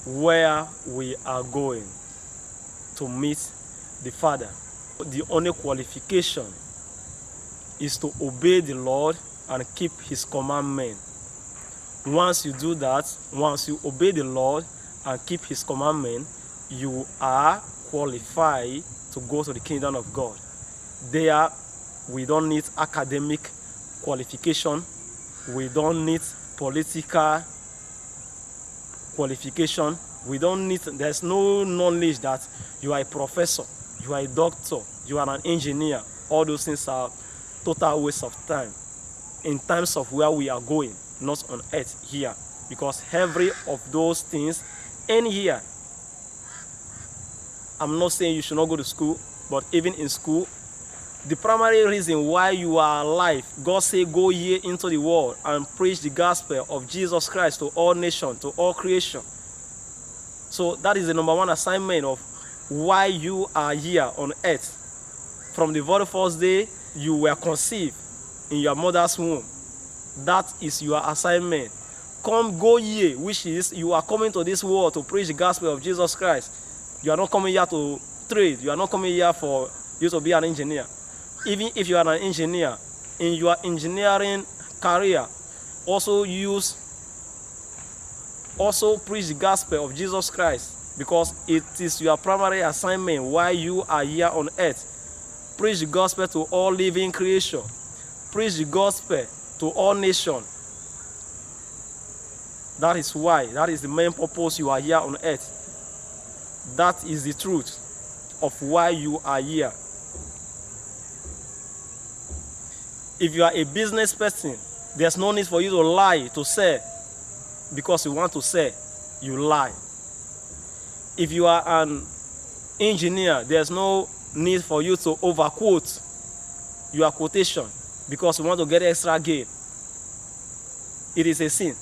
where we are going to meet the Father. The only qualification is to obey the Lord and keep his commandment. Once you do that, once you obey the Lord and keep his commandment, you are qualified to go to the kingdom of God. There, we don't need academic qualification. We don't need political qualification. There's no knowledge that you are a professor, you are a doctor, you are an engineer. All those things are total waste of time in terms of where we are going, not on earth here. Because every of those things end here. I'm not saying you should not go to school, but even in school, the primary reason why you are alive, God said, go ye into the world and preach the gospel of Jesus Christ to all nations, to all creation. So that is the number one assignment of why you are here on earth. From the very first day you were conceived in your mother's womb, that is your assignment. Come, go ye, which is you are coming to this world to preach the gospel of Jesus Christ. You are not coming here to trade. You are not coming here for you to be an engineer. Even if you are an engineer, in your engineering career, also preach the gospel of Jesus Christ, because it is your primary assignment while you are here on earth. Preach the gospel to all living creation. Preach the gospel to all nations. That is why, that is the main purpose you are here on earth. That is the truth of why you are here. If you are a business person, there's no need for you to lie to sell. Because you want to sell, you lie. If you are an engineer, there's no need for you to overquote your quotation because you want to get extra gain. It is a sin.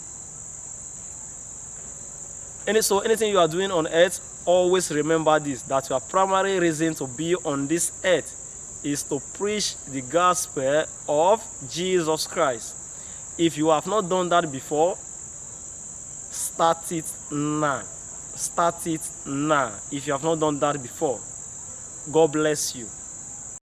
So anything you are doing on earth, always remember this, that your primary reason to be on this earth is to preach the gospel of Jesus Christ. If you have not done that before, start it now. Start it now if you have not done that before. God bless you.